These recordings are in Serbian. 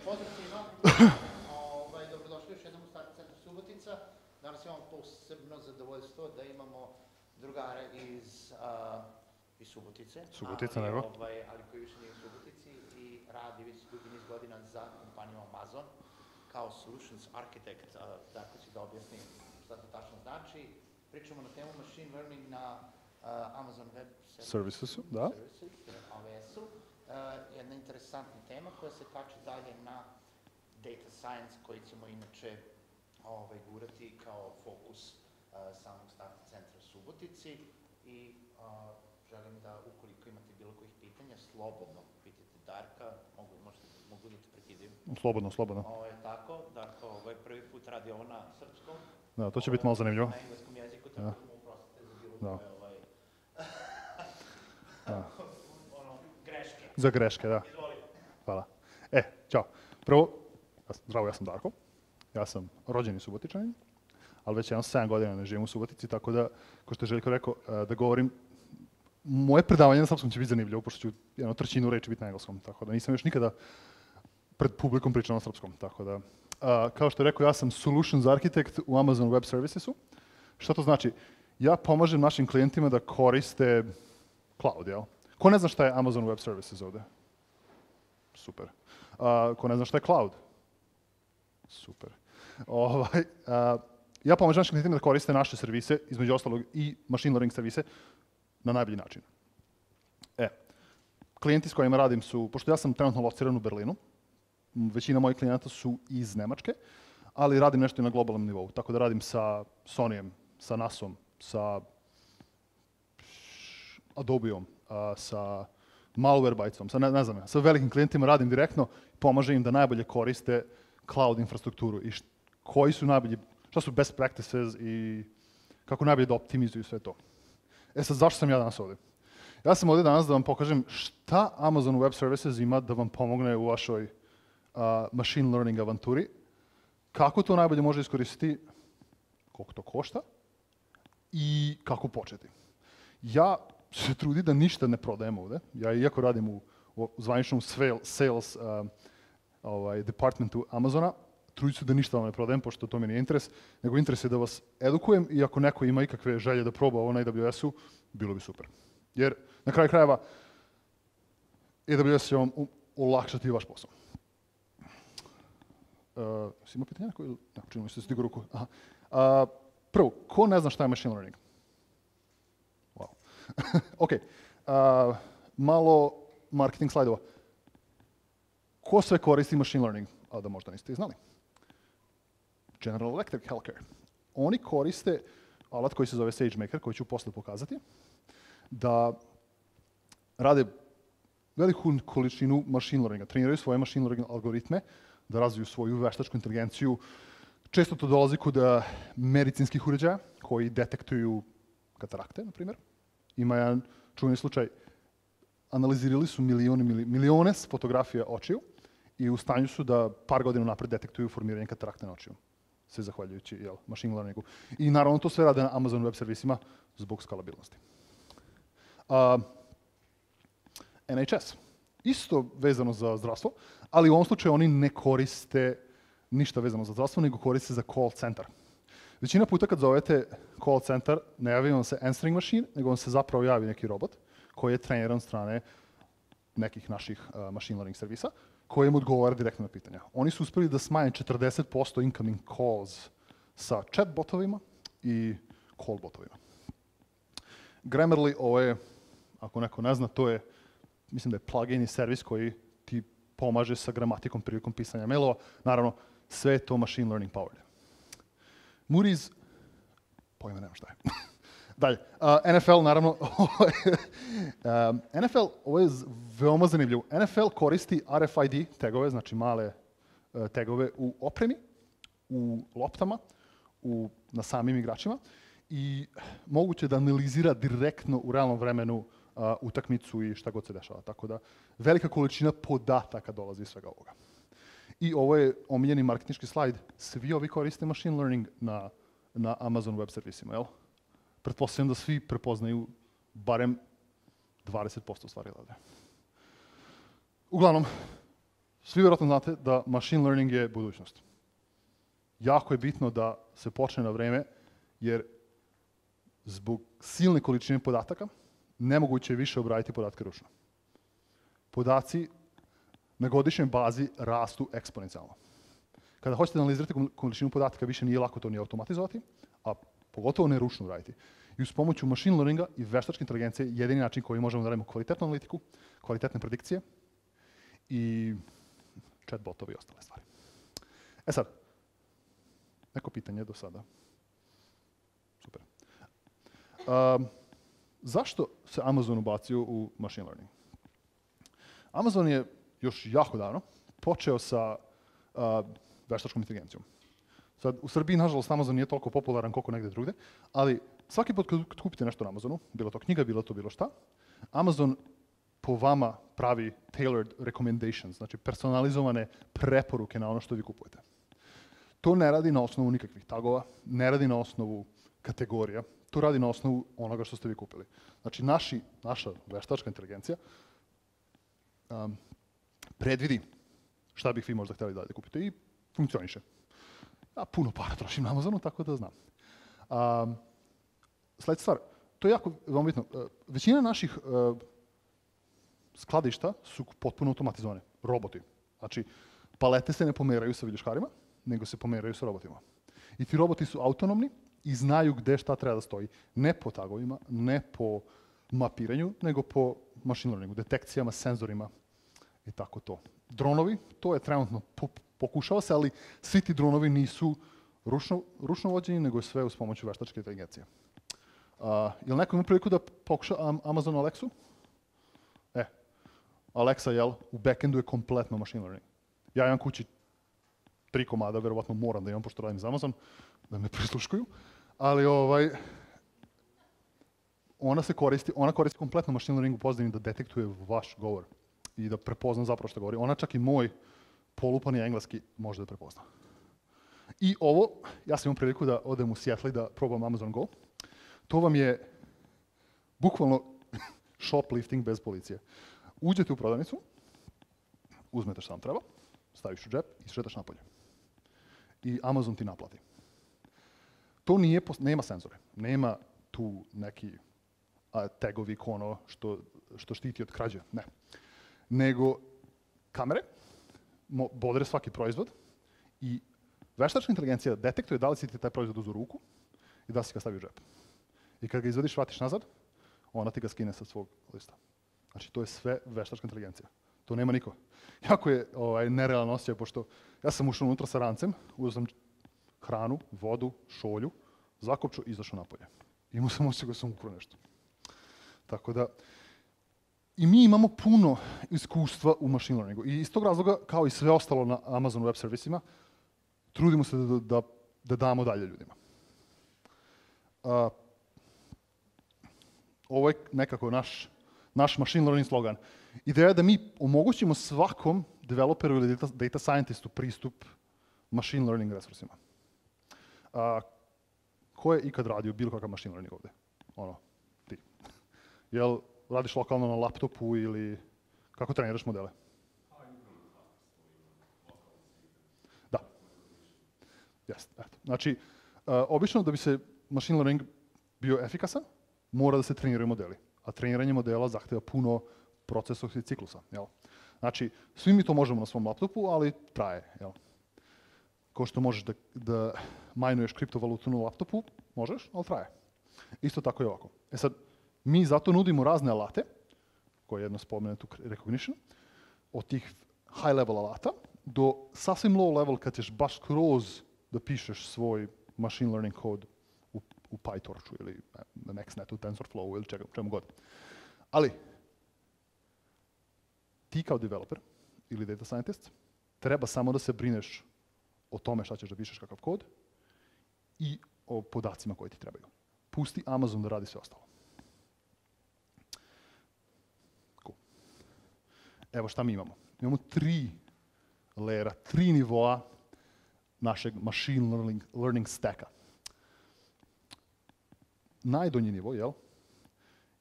Pozdrav svima. Dobrodošli još jednom u Startup centru Subotica. Danas imamo posebno zadovoljstvo da imamo drugare iz Subotice. Ali koji više nije u Subotici i radi već dugi niz godina za kompaniju Amazon kao Solutions Architect. Tako ću da objasnim šta to tačno znači. Pričamo na temu Machine Learning na Amazon Web Servicesu, AWS-u. Jedna interesantna tema koja se kače dalje na Data Science koji ćemo inače gurati kao fokus samog Startup centra Subotici i želim da ukoliko imate bilo kojih pitanja, slobodno pitajte Darka, mogu da te prekidaju. Slobodno. Tako, Darko prvi put radi ovo na srpskom. Da, to će biti malo zanimljivo. Na engleskom jeziku, tako da mu oprostite za bilo koje greške. Za greške, da. Izvoli. Hvala. Ćao. Prvo, zdravo, ja sam Darko. Ja sam rođeni Subotičanin, ali već 7 godina ne živim u Subotici, tako da, kao što je Željko rekao, da govorim, moje predavanje na srpskom će biti zanimljivo, pošto ću 1/3 reči biti na engleskom, tako da nisam još nikada pred publikom pričao na srpskom, tako da, kao što je rekao, ja sam Solutions Architect u Amazon Web Servicesu. Šta to znači? Ja pomažem našim klijentima da koriste cloud, jel? Ko ne zna šta je Amazon Web Services ovde? Super. Ko ne zna šta je cloud? Super. Ja pomažem našim klijentima da koriste naše servise, između ostalog i machine learning servise, na najbolji način. Klijenti s kojima radim su, pošto ja sam trenutno lociran u Berlinu, većina mojih klijenata su iz Nemačke, ali radim nešto i na globalnom nivou. Tako da radim sa Sonyjem, sa NAS-om, sa Adobeom, sa Malwarebytesom, sa velikim klijentima radim direktno, pomažem im da najbolje koriste cloud infrastrukturu i koji su najbolji, šta su best practices i kako najbolje da optimizuju sve to. Sad, zašto sam ja danas ovde? Ja sam ovde danas da vam pokažem šta Amazon Web Services ima da vam pomogne u vašoj machine learning avanturi, kako to najbolje može iskoristiti, koliko to košta i kako početi. Ja se trudim da ništa ne prodajem ovde. Ja iako radim u zvaničnom sales departmentu Amazona, trudim se da ništa vam ne prodajem, pošto to mi nije interes, nego interes je da vas edukujem i ako neko ima ikakve želje da proba ovo na AWS-u, bilo bi super. Jer na kraju krajeva AWS će vam olakšati vaš posao. Si ima pitanja neko ili? Ne, čini mi se da si digao ruku. Prvo, ko ne zna šta je machine learning? Wow. Ok, malo marketing slajdova. Ko sve koristi machine learning? A da možda niste i znali. General Electric Healthcare. Oni koriste alat koji se zove SageMaker, koji ću posle pokazati, da rade veliku količinu machine learninga, treniraju svoje machine learning algoritme, da razviju svoju veštačku inteligenciju. Često to dolazi kod medicinskih uređaja koji detektuju katarakte, na primjer. Ima jedan čuveni slučaj, analizirali su milione fotografija očiju i u stanju su da par godina napred detektuju formiranje katarakte na očiju. Sve zahvaljujući machine learningu. I naravno to sve rade na Amazon Web servisima zbog skalabilnosti. NHS. Isto vezano za zdravstvo, ali u ovom slučaju oni ne koriste ništa vezano za zdravstvo, nego koriste za call center. Većina puta kad zovete call center, ne javi vam se answering machine, nego vam se zapravo javi neki robot koji je treniran od strane nekih naših machine learning servisa, koji im odgovara direktno na pitanja. Oni su uspeli da smanje 40% incoming calls sa chat botovima i call botovima. Grammarly, ovo je, ako neko ne zna, to je, mislim da je plugin i servis koji ti pomaže sa gramatikom prilikom pisanja mailova. Naravno, sve je to machine learning powered. Moody's, pojma nema šta je. Dalje, NFL, naravno, NFL, ovo je veoma zanimljivo. NFL koristi RFID tagove, znači male tagove u opremi, u loptama, na samim igračima i moguće da analizira direktno u realnom vremenu utakmicu i šta god se dešava. Tako da, velika količina podataka dolazi iz svega ovoga. I ovo je omiljeni marketinški slajd. Svi ovi koriste machine learning na Amazon Web servisima, jel? Pretpostavljam da svi prepoznaju barem 20% stvari ovdje. Uglavnom, Svi vjerojatno znate da machine learning je budućnost. Jako je bitno da se počne na vreme, jer zbog silne količine podataka nemoguće je više obraditi podatke ručno. Podaci na godišnjoj bazi rastu eksponencijalno. Kada hoćete analizirati količinu podataka, više nije lako to ni automatizovati, a pogotovo ne ručno raditi. I uz pomoću machine learninga i veštačke inteligencije jedini način koji možemo da radimo kvalitetnu analitiku, kvalitetne predikcije i chatbotovi i ostale stvari. E sad, neko pitanje do sada? Super. Zašto se Amazon ubacio u machine learning? Amazon je još jako davno počeo sa veštačkom inteligencijom. Sad, u Srbiji, nažalost, Amazon nije toliko popularan koliko negdje drugdje, ali svaki put kad kupite nešto na Amazonu, bilo to knjiga, bilo to bilo šta, Amazon po vama pravi tailored recommendations, znači personalizovane preporuke na ono što vi kupujete. To ne radi na osnovu nikakvih tagova, ne radi na osnovu kategorija, to radi na osnovu onoga što ste vi kupili. Znači, naša veštačka inteligencija predvidi šta bih vi možda htjeli da kupite i funkcioniše. Ja puno para trošim na Amazonu, tako da znam. Sljedeća stvar, to je jako veoma bitno. Većina naših skladišta su potpuno automatizovane, roboti. Znači, palete se ne pomeraju sa viljuškarima, nego se pomeraju sa robotima. I ti roboti su autonomni i znaju gde šta treba da stoji. Ne po tagovima, ne po mapiranju, nego po machine learningu, detekcijama, senzorima i tako to. Dronovi, to je trenutno pokušava se, ali svi ti dronovi nisu ručno vođeni, nego je sve uz pomoću veštačke inteligencije. Jel neko ima priliku da pokuša Amazon Alexu? Alexa, jel, u backendu je kompletno machine learning. Ja imam kući 3 komada, verovatno moram da imam, pošto radim za Amazon, da me prisluškuju, ali ona koristi kompletno machine learning u pozadini da detektuje vaš govor i da prepozna zapravo što govori. Ona čak i moj polupani engleski može da prepozna. I ovo, ja sam imao priliku da odem u Seattle i da probam Amazon Go. To vam je bukvalno shoplifting bez policije. Uđete u prodavnicu, uzmete što vam treba, staviš u džep i šetaš napolje. I Amazon ti naplati. To nema senzore, nema tu neki tagovi ono što štiti od krađe, ne. Nego kamere, bodre svaki proizvod i veštačka inteligencija detektuje da li si ti taj proizvod uzeo u ruku i da li si ga stavio u džep. I kad ga izvadiš, vratiš nazad, ona ti ga skine sa svog lista. Znači, to je sve veštačka inteligencija. To nema niko. Jako je nerealno osjećaj, pošto ja sam ušao unutra sa rancem, uzeo sam hranu, vodu, šolju, zakopčao i izašao napolje. Imao sam osjećaj da sam ukrao nešto. Tako da, i mi imamo puno iskustva u machine learningu. I iz tog razloga, kao i sve ostalo na Amazon Web Servicima, trudimo se da damo dalje ljudima. Ovo je nekako naš machine learning slogan. Ideja je da mi omogućimo svakom developeru ili data scientistu pristup machine learning resursima. Ko je ikad radio bilo kakav machine learning ovdje? Ti. Jel radiš lokalno na laptopu ili kako treniraš modele? Da. Jeste. Znači, obično da bi se machine learning bio efikasan, mora da se treniraju modeli. A treniranje modela zahteva puno procesovskih ciklusa. Jel? Znači, svi mi to možemo na svom laptopu, ali traje. Jel? Kao što možeš da majnuješ kriptovalutu na laptopu, možeš, ali traje. Isto tako je ovako. E sad, mi zato nudimo razne alate, koje je jedno spomenuto recognition, od tih high level alata do sasvim low level kad ćeš baš skroz da pišeš svoj machine learning kod u PyTorchu ili na NextNetu, TensorFlow ili čemu god. Ali, ti kao developer ili data scientist treba samo da se brineš o tome šta ćeš da pišeš kakav kod i o podacima koji ti trebaju. Pusti Amazon da radi sve ostalo. Cool. Evo šta mi imamo. Imamo 3 lera, 3 nivoa našeg machine learning stacka. Najdonji nivo,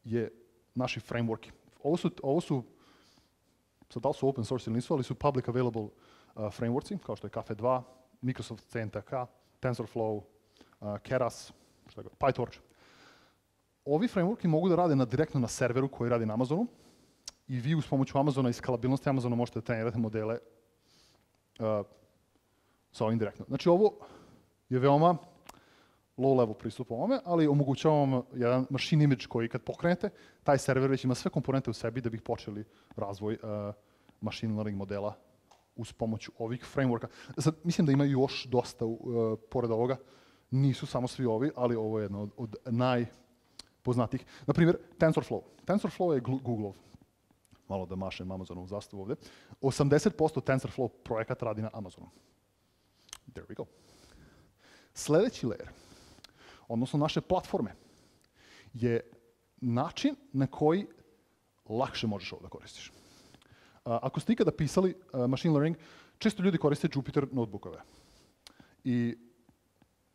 je naši frameworki. Ovo su sad da li su open source ili nisu, ali su public available frameworkci, kao što je Cafe 2, Microsoft CNTK, TensorFlow, Keras, PyTorch. Ovi frameworki mogu da rade direktno na serveru koji radi na Amazonu i vi uz pomoću Amazona i skalabilnosti Amazona možete da trenirate modele sa ovim direktno. Znači ovo je veoma low level pristup ovome, ali omogućava vam jedan machine image koji kad pokrenete, taj server već ima sve komponente u sebi da bi počeli razvoj machine learning modela uz pomoć ovih frameworka. Sad, mislim da ima još dosta pored ovoga, nisu samo svi ovi, ali ovo je jedno od najpoznatijih. Na primjer, TensorFlow. TensorFlow je Google-ov. Malo da mašem Amazonovu zastavu ovdje. 80% TensorFlow projekata radi na Amazonu. There we go. Sljedeći layer, odnosno naše platforme, je način na koji lakše možeš ovo da koristiš. Ako ste ikada pisali machine learning, često ljudi koriste Jupyter notebookove. I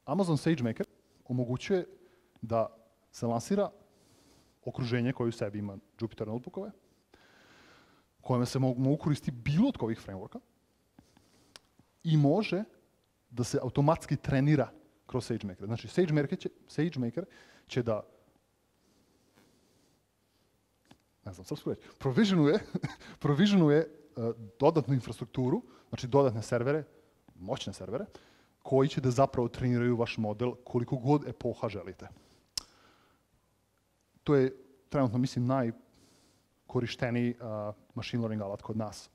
Amazon SageMaker omogućuje da se lansira okruženje koje u sebi ima Jupyter notebookove, kojima se mogu koristiti bilo od ovih frameworka i može da se automatski trenira kroz SageMaker. Znači, SageMaker će da, ne znam, srpsku reći, provisionuje dodatnu infrastrukturu, znači dodatne servere, moćne servere, koji će da zapravo treniraju vaš model koliko god epoha želite. To je trenutno, mislim, najkorišteniji machine learning alat kod nas.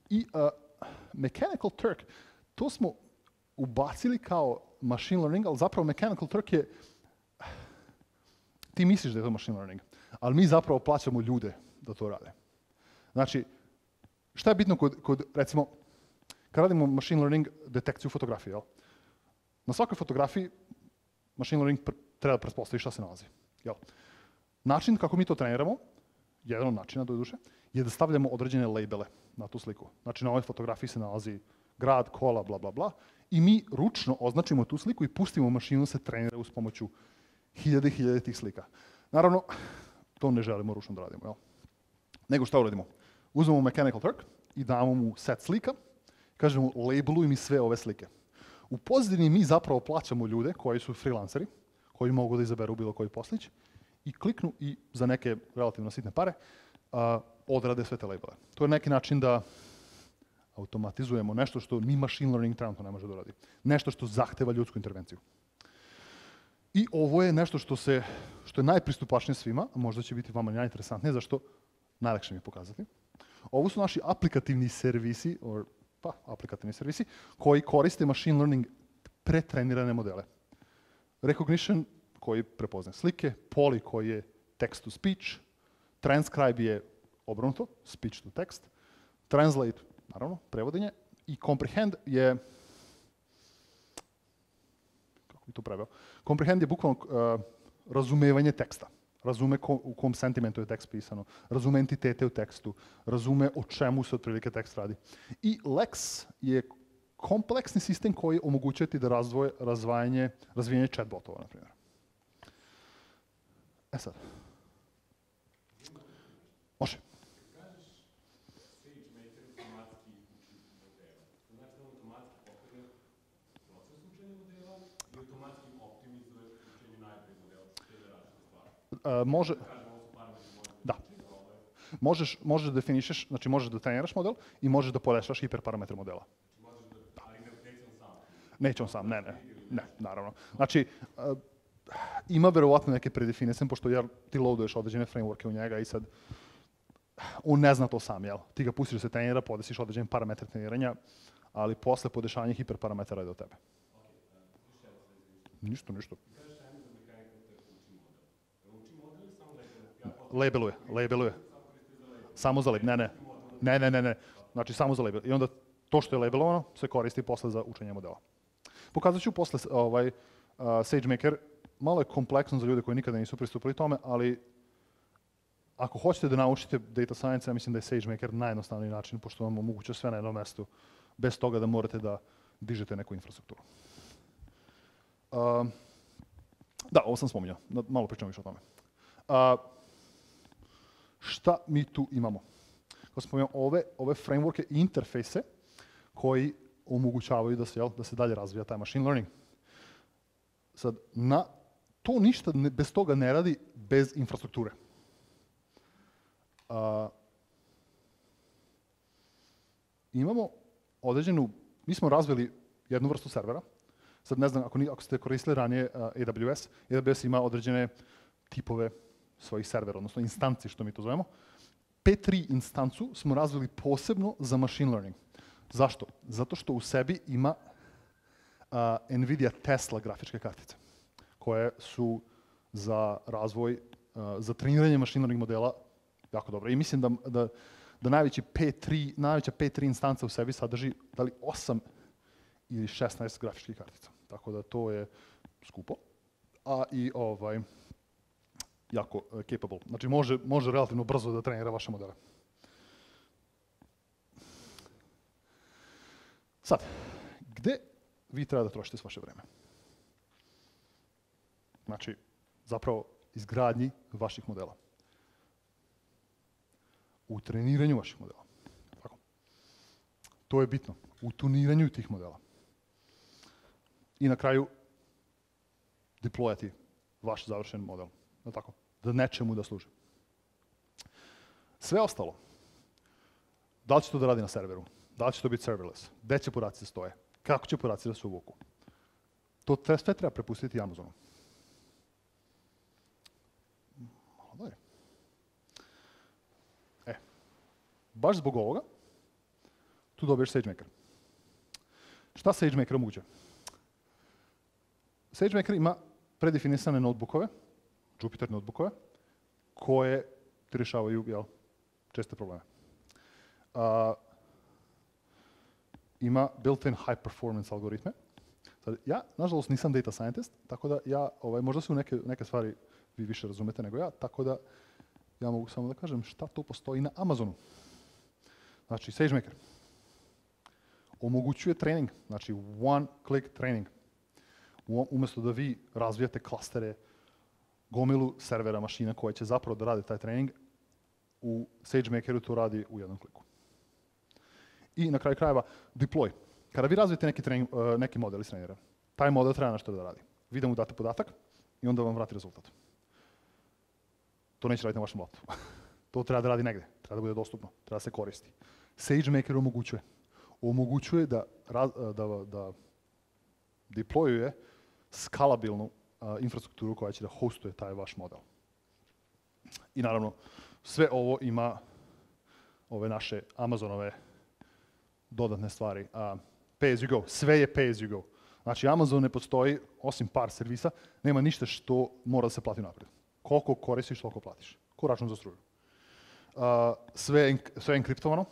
I Mechanical Turk, to smo ubacili kao machine learning, ali zapravo Mechanical Turk je, ti misliš da je to machine learning, ali mi zapravo plaćamo ljude da to rade. Znači, šta je bitno kod recimo, kad radimo machine learning detekciju fotografije, jel? Na svakoj fotografiji machine learning treba da pretpostavi šta se nalazi. Jel? Način kako mi to treniramo, jedan od načina doduše, je da stavljamo određene labele na tu sliku. Znači na ovoj fotografiji se nalazi grad, kola, bla, bla, bla, i mi ručno označimo tu sliku i pustimo mašinu da se trenira uz pomoću hiljade i hiljade tih slika. Naravno, to ne želimo ručno da radimo. Jel? Nego šta uradimo? Uzmemo Mechanical Turk i damo mu set slika, kažemo labeluj mi sve ove slike. U pozadini mi zapravo plaćamo ljude koji su freelanceri, koji mogu da izaberu bilo koji poslić i kliknu i za neke relativno sitne pare odrade sve te labele. To je neki način da automatizujemo nešto što ni machine learning trenutno ne može da uradi. Nešto što zahteva ljudsku intervenciju. I ovo je nešto što je najpristupačnije svima, a možda će biti vama najinteresantnije, zašto najlakše mi je pokazati. Ovo su naši aplikativni servisi, koji koriste machine learning pretrenirane modele. Recognition koji prepoznaje slike, Poly koji je text to speech, transcribe je obrnuto, speech to text, translate, naravno, prevodenje, i comprehend je, kako bi to preveo, comprehend je bukvalno razumevanje teksta. Razume u kom sentimentu je tekst pisano, razume entitete u tekstu, razume o čemu se otprilike tekst radi. I Lex je kompleksni sistem koji omogućuje ti da razvijanje chatbotova, na primjer. Sad. Može. Kažeš SageMaker automatski uči modela. To znači da automatski pokrene proces učenja modela i automatski optimizuje učenje najboljeg modela. Što je različita stvar? Može. Da. Možeš da definišeš, znači možeš da treniraš model i možeš da podešaš hiperparametre modela. Ali neće on sam? Neće on sam, ne, naravno. Znači, ima verovatno neke predefinicije, pošto ti loaduješ određene frameworke u njega i sad on ne zna to sam, jel? Ti ga pustiš da se trenira, podesiš određene parametre treniranja, ali posle podešavanja hiperparametara je do tebe. Ništa. Kažeš ajmo za Mechanical Turk uči model. Uči model ili samo Labeluje. Samo za label. Ne. Znači samo za label. I onda to što je labelovano se koristi posle za učenje modela. Pokazat ću posle SageMaker. Malo je kompleksno za ljude koji nikada nisu pristupili tome, ali ako hoćete da naučite data science, ja mislim da je SageMaker najjednostavniji način, pošto vam omogućuje sve na jednom mestu, bez toga da morate da dižete neku infrastrukturu. Da, ovo sam spominjao, malo pričamo više o tome. Šta mi tu imamo? Kao kao sam pomenuo, ove frameworke i interfejse koji omogućavaju da se dalje razvija taj machine learning. Sad, to ništa bez toga ne radi bez infrastrukture. Imamo mi smo razvili jednu vrstu servera. Sad ne znam, ako ste koristili ranije AWS ima određene tipove svojih servera, odnosno instanci, što mi to zovemo. P3 instancu smo razvili posebno za machine learning. Zašto? Zato što u sebi ima NVIDIA Tesla grafičke kartice, koje su za razvoj, za treniranje machine learning modela jako dobro. I mislim da najveća P3 instanca u sebi sadrži da li 8 ili 16 grafičkih kartica. Tako da to je skupo, a i jako capable. Znači može relativno brzo da trenira vaše modele. Sad, gde vi treba da trošite s vaše vreme? Znači, zapravo izgradnji vaših modela. U treniranju vaših modela. Tako. To je bitno. U tuniranju tih modela. I na kraju deployati vaš završen model. Tako, da nečemu da služi. Sve ostalo, da li će to da radi na serveru, da li će to biti serverless, gde će podaci da stoje, kako će podaci da se uvuku, to sve treba prepustiti Amazonu. Malo dalje. Baš zbog ovoga, tu dobiješ SageMaker. Šta SageMaker omogućuje? SageMaker ima predefinisane notebookove, Jupyter notebookove, koje ti rješavaju česte probleme. Ima built-in high performance algoritme. Sad, ja, nažalost, nisam data scientist, tako da ja, možda se u neke stvari vi više razumete nego ja, tako da ja mogu samo da kažem šta to postoji na Amazonu. Znači, SageMaker omogućuje trening, znači one-click trening. Umjesto da vi razvijate klastere, gomilu servera, mašina koje će zapravo da rade taj trening, u SageMakeru to radi u jednom kliku. I na kraju krajeva, deploy. Kada vi razvijete neki model iz trenera, taj model treba nešto da radi. Vi da mu date podatak i onda vam vrati rezultat. To neće raditi na vašem laptopu. To treba da radi negde, treba da bude dostupno, treba da se koristi. SageMaker omogućuje da deployuje skalabilnu infrastrukturu koja će da hostuje taj vaš model. I naravno, sve ovo ima ove naše Amazonove dodatne stvari. Pay as you go, sve je pay as you go. Znači, Amazon ne postoji, osim par servisa, nema ništa što mora da se plati naprijed. Koliko koristiš, toliko platiš. Ko račun za struju. Sve je enkriptovano,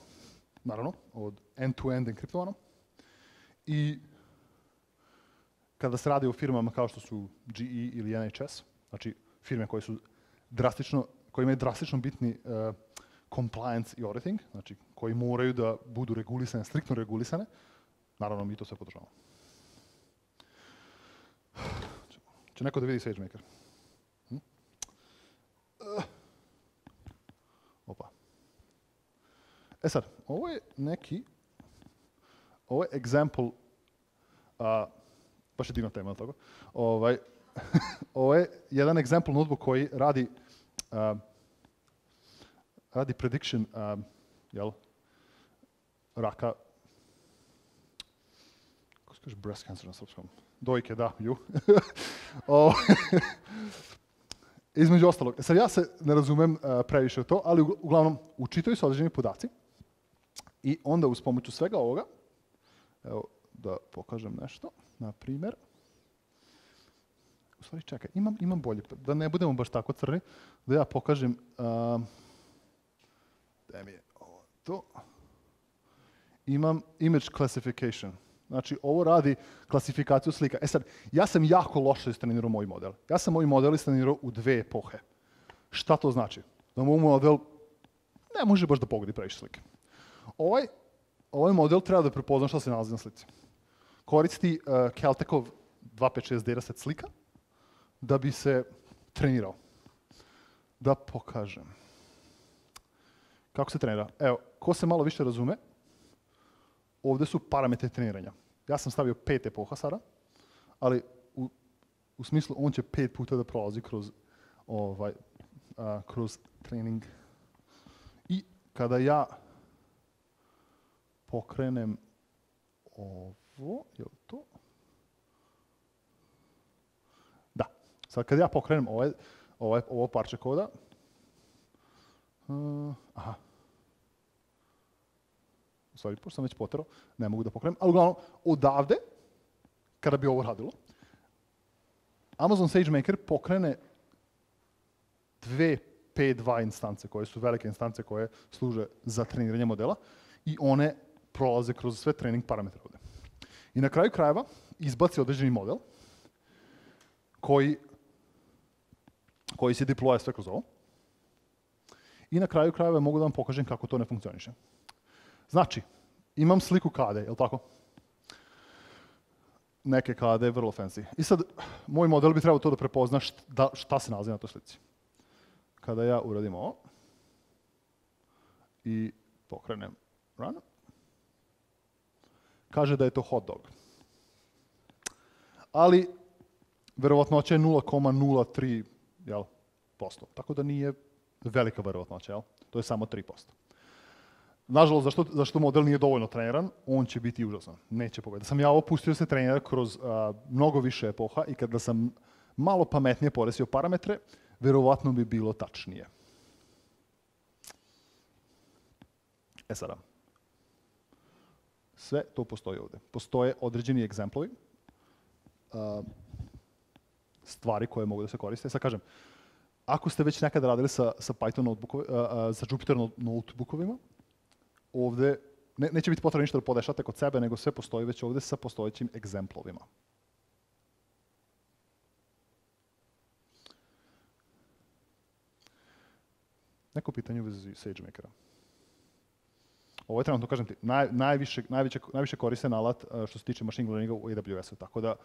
naravno, od end-to-end enkriptovano. I kada se radi o firmama kao što su GE ili NHS, znači firme koje imaju drastično bitni compliance i auditing, znači koji moraju da budu regulisane, striktno regulisane, naravno mi to sve podržavamo. Će neko da vidi SageMaker? Opa. Sad, ovo je example, baš je divna tema, tako? Ovo je jedan example notebook koji radi prediction raka, kako se kaže breast cancer na srpskom? Dojke, da, Između ostalog, sad ja se ne razumem previše u to, ali uglavnom učitaju se određeni podaci i onda uz pomoću svega ovoga, evo da pokažem nešto, na primjer, u stvari čekaj, imam bolje, da ne budemo baš tako crni, da ja pokažem, da mi je ovo to, imam image classification. Znači, ovo radi klasifikaciju slika. Sad, ja sam jako loše istrenirao moj model. Ja sam moj model istrenirao u 2 epohe. Šta to znači? Da moj model ne može baš da pogodi previše slike. Ovaj model treba da prepozna šta se nalazi na slici. Koristi Caltechov 256 dataset slika da bi se trenirao. Da pokažem. kako se trenira? Evo, ko se malo više razume, ovdje su parametri treniranja. Ja sam stavio 5 epoha sada, ali u smislu on će 5 puta da prolazi kroz trening. I kada ja pokrenem ovo, je li to? Da. Sad kad ja pokrenem ovo parče koda, aha. Sorry, pošto sam već poterao, ne mogu da pokrenem, ali uglavnom, odavde, kada bi ovo radilo, Amazon SageMaker pokrene 2 P2 instance, koje su velike instance koje služe za treniranje modela i one prolaze kroz sve trening parametre ovdje. I na kraju krajeva izbaci određeni model koji se deploya sve kroz ovo. I na kraju krajeva mogu da vam pokažem kako to ne funkcioniše. Znači, imam sliku kade, je li tako? Neke kade, vrlo fancy. I sad, moj model bi trebao to da prepozna šta se nalazi na toj slici. Kada ja uradim ovo i pokrenem run, kaže da je to hot dog. Ali, verovatnoća je 0,03%. Tako da nije velika verovatnoća, jel? To je samo 3%. Nažalost, zašto model nije dovoljno treniran, on će biti užasan. Neće pogledati. Da sam ja ovo pustio se trenira kroz mnogo više epoha i kada sam malo pametnije poresio parametre, verovatno bi bilo tačnije. Sada. Sve to postoji ovdje. Postoje određeni egzemplovi, stvari koje mogu da se koriste. Sad kažem, ako ste već nekada radili sa Python sa Jupyter notebookovima, ovdje neće biti potrebno ništa da podešate kod sebe, nego sve postoji već ovdje sa postojećim egzemplovima. Neko pitanje u vezi SageMakera. Ovo je trenutno, kažem ti, najviše koristen alat što se tiče machine learninga u AWS-u, tako da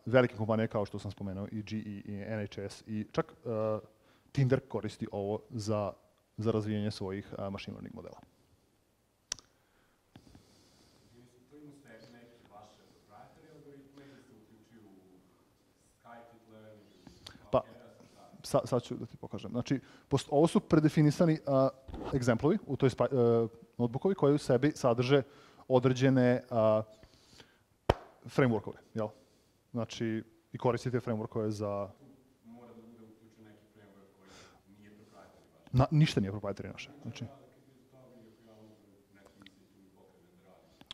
velike kompanije kao što sam spomenuo, i GE, i NHS, i čak Tinder koristi ovo za razvijanje svojih machine learning modela. Pa, sad ću da ti pokažem. Znači, ovo su predefinisani egzemplovi, to je notebookovi koji u sebi sadrže određene frameworkove, jel? Znači, i koristite frameworkove za... Mora da bude uključen neki framework koji nije proprietary. Ništa nije proprietary naše. Znači,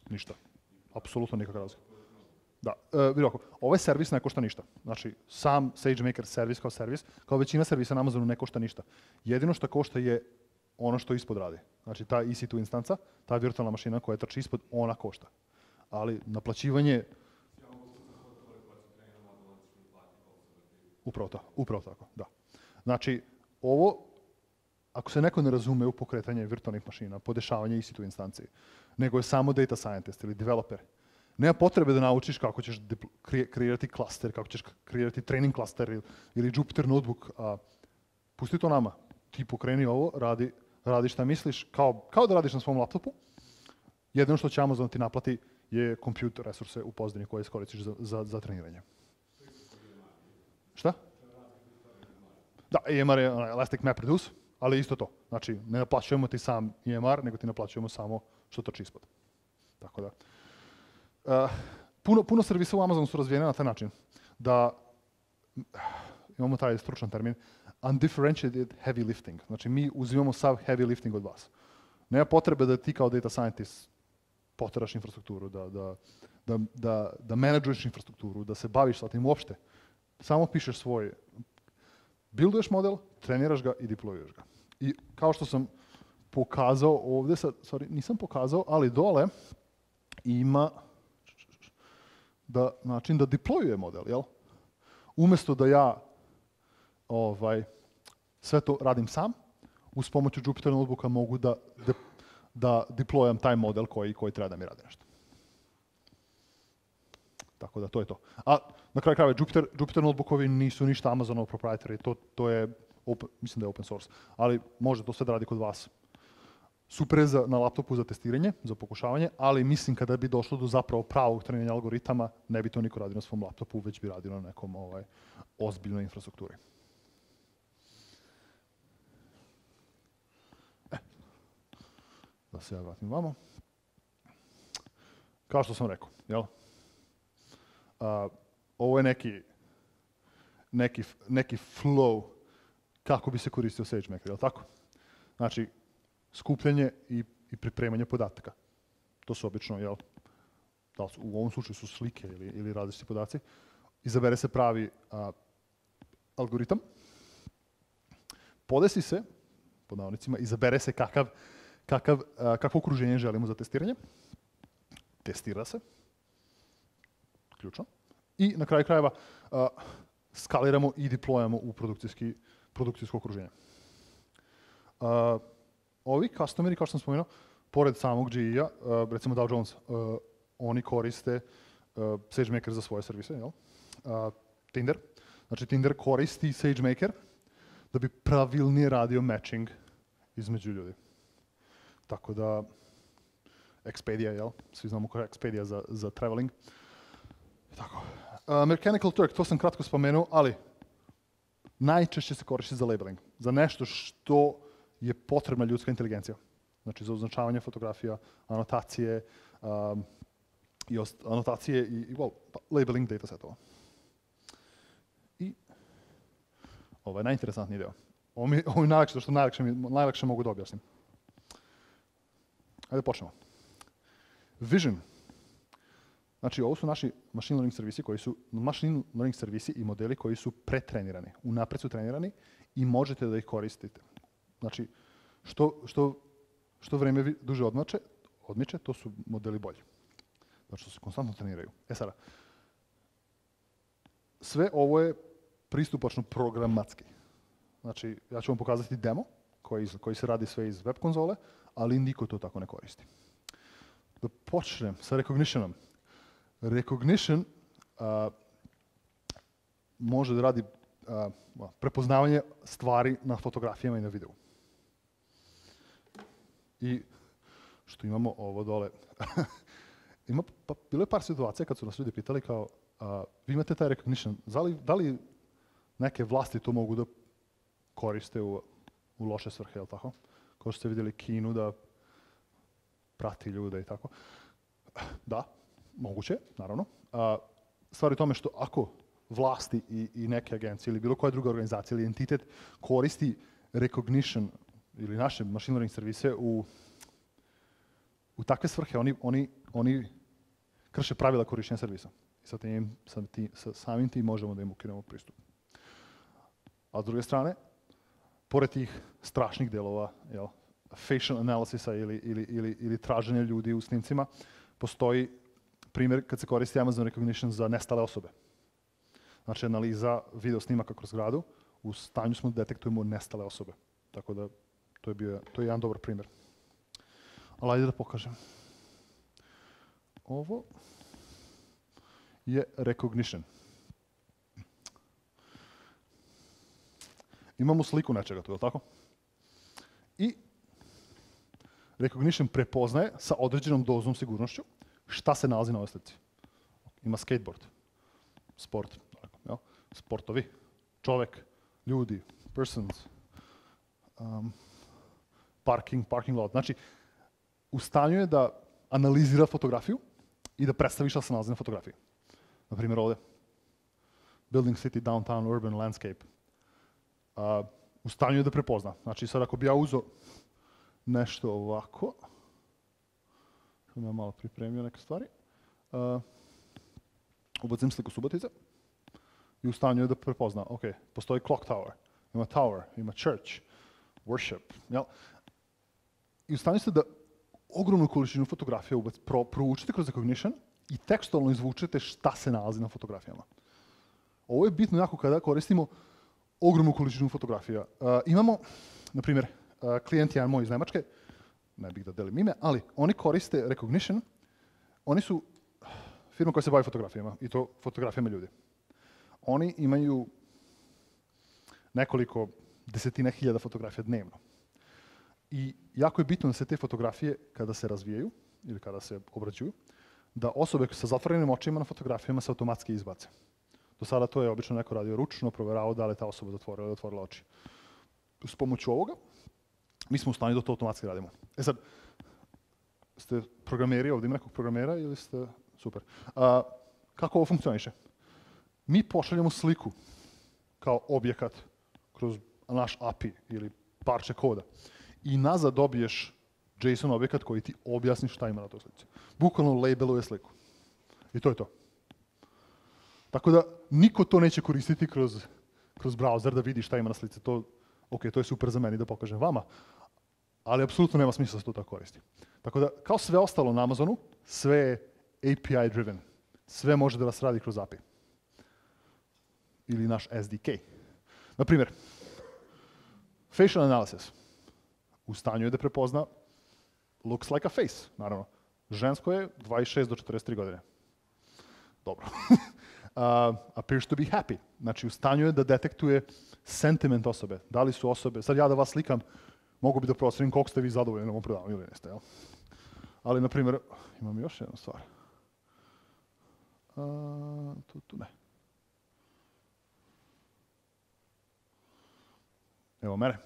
ništa. Apsolutno nikakav razlog. Da, vidi ovako, ovaj servis ne košta ništa. Znači, sam SageMaker servis, kao većina servisa na Amazonu ne košta ništa. Jedino što košta je ono što ispod radi. Znači, ta EC2 instanca, ta virtualna mašina koja trči ispod, ona košta. Ali naplaćivanje... Upravo tako, da. Znači, ovo, ako se neko ne razume u pokretanje virtualnih mašina, podešavanje EC2 instancije, nego je samo data scientist ili developer, nema potrebe da naučiš kako ćeš kreirati klaster, kako ćeš kreirati training klaster ili Jupyter notebook. Pusti to nama. Ti pokreni ovo, radi šta misliš, kao da radiš na svom laptopu. Jedino što će Amazon ti naplati je compute resurse u pozadini koje iskoristiš za treniranje. Šta? Da, EMR je Elastic Map Reduce, ali isto to. Znači, ne naplaćujemo ti sam EMR, nego ti naplaćujemo samo što trči ispod. Tako da. Puno servisa u Amazonu su razvijene na taj način da imamo taj stručan termin undifferentiated heavy lifting. Znači mi uzimamo sav heavy lifting od vas. Nema potrebe da ti kao data scientist poteraš infrastrukturu, da menadžuješ infrastrukturu, da se baviš sa tim uopšte. Samo pišeš svoj, builduješ model, treniraš ga i deployuješ ga. I kao što sam pokazao ovdje, nisam pokazao, ali dole ima način da deployuje model, jel? Umjesto da ja sve to radim sam, uz pomoću Jupyter notebooka mogu da deployam taj model koji treba da mi radi nešto. Tako da to je to. A na kraju krajeva, Jupyter notebookovi nisu ništa Amazonov proprietary, to je, mislim da je open source, ali može to sve da radi kod vas. super je na laptopu za testiranje, za pokušavanje, ali mislim kada bi došlo do zapravo pravog treniranja algoritama, ne bi to niko radio na svom laptopu, već bi radio na nekom ozbiljnoj infrastrukturi. Da se ja vratim vamo. Kao što sam rekao, jel? Ovo je neki flow kako bi se koristio SageMaker, jel tako? Znači, skupljanje i pripremanje podataka. To su obično, jel? U ovom slučaju su slike ili različiti podaci. Izabere se pravi algoritam. Podesi se, pod navodnicima, izabere se kakvo okruženje želimo za testiranje. Testira se. Ključno. I na kraju krajeva skaliramo i deployamo u produkcijsko okruženje. Ovi customeri, kao što sam spomenuo, pored samog GE-a, recimo Dow Jones, oni koriste SageMaker za svoje servise, jel? Tinder. Znači Tinder koristi SageMaker da bi pravilnije radio matching između ljudi. Tako da, Expedia, jel? Svi znamo koja je Expedia za traveling. Tako. Mechanical Turk, to sam kratko spomenuo, ali najčešće se koristi za labeling. Za nešto što je potrebna ljudska inteligencija. Znači za označavanje fotografija, anotacije i labeling datasetova. I ovo je najinteresantniji deo. Ovo je najlakše, što najlakše mogu da objasnim. Ajde počnemo. Vision. Znači, ovo su naši machine learning servisi i modeli koji su pretrenirani. Unapred su trenirani i možete da ih koristite. Znači, što vreme duže odmiče, to su modeli bolji. Znači, što se konstantno treniraju. Sada, sve ovo je pristupačno programatski. Znači, ja ću vam pokazati demo koji se radi sve iz web konzole, ali niko to tako ne koristi. Da počnem sa recognitionom. Recognition može da radi prepoznavanje stvari na fotografijama i na videu. I što imamo ovo dole. Bilo je par situacija kad su nas ljudi pitali kao vi imate taj recognition, da li neke vlasti to mogu da koriste u loše svrhe, jel tako? Kao što ste vidjeli Kinu da prati ljude i tako. Da, moguće, naravno. Stvar je u tome što ako vlasti i neke agencije ili bilo koja druga organizacija ili entitet koristi recognition ili naše machine learning servise u takve svrhe, oni krše pravila korištenja servisa. I samim tim možemo da im ukinemo pristup. A s druge strane, pored tih strašnih delova, facial analysisa ili traženja ljudi u snimcima, postoji primjer kad se koristi Amazon Recognition za nestale osobe. Znači, analiza video snimaka kroz gradu, u stanju smo da detektujemo nestale osobe. Tako da, to je jedan dobar primjer. Ali ajde da pokažem. Ovo je recognition. Imamo sliku nečega tu, je li tako? I recognition prepoznaje sa određenom dozom sigurnošću šta se nalazi na ovoj slici. Ima skateboard, sport, sportovi, čovek, ljudi, persons, parking lot. Znači, u stanju je da analizira fotografiju i da predstavi šta se nalazi na fotografiji. Naprimjer ovdje. Building city, downtown, urban landscape. U stanju je da prepozna. Znači, sad ako bi ja uzeo nešto ovako, sam ja malo pripremio neke stvari, ubacim sliku Subotice i u stanju je da prepozna, ok, postoji clock tower, ima church, worship, jel? I u stanju ste da ogromnu količinu fotografija proučite kroz recognition i tekstualno izvučete šta se nalazi na fotografijama. Ovo je bitno jako kada koristimo ogromnu količinu fotografija. Imamo, na primjer, klijent jedan moj iz Nemačke, ne bih da delim ime, ali oni koriste recognition, oni su firma koja se bavi fotografijama i to fotografijama ljudi. Oni imaju nekoliko desetina hiljada fotografija dnevno. I jako je bitno da se te fotografije, kada se razvijaju ili kada se obrađuju, da osobe sa zatvorenim očima na fotografijama se automatski izbace. Do sada to je obično neko radio ručno, proveravao da li je ta osoba zatvorila oči. S pomoću ovoga, mi smo u stanju da to automatski radimo. E sad, ste programeri, ovdje ima nekog programera ili ste... Super. Kako ovo funkcioniše? Mi pošaljemo sliku kao objekat kroz naš API ili parče koda i nazad dobiješ JSON objekat koji ti objasni šta ima na toj slici. Bukvalno labeluje sliku. I to je to. Tako da niko to neće koristiti kroz browser da vidi šta ima na slici. Ok, to je super za meni da pokažem vama, ali apsolutno nema smisla da se to tako koristi. Tako da, kao sve ostalo na Amazonu, sve je API driven. Sve može da vas radi kroz API. Ili naš SDK. Naprimjer, facial analysis. U stanju je da prepozna looks like a face, naravno. Žensko je 26 do 43 godine. Dobro. Appears to be happy. Znači, u stanju je da detektuje sentiment osobe. Da li su osobe, sad ja da vas slikam, mogu bi da procenim koliko ste vi zadovoljni na ovom prodavanju ili neste, jel? Ali, na primjer, imam još jednu stvar. Tu ne. Evo mene.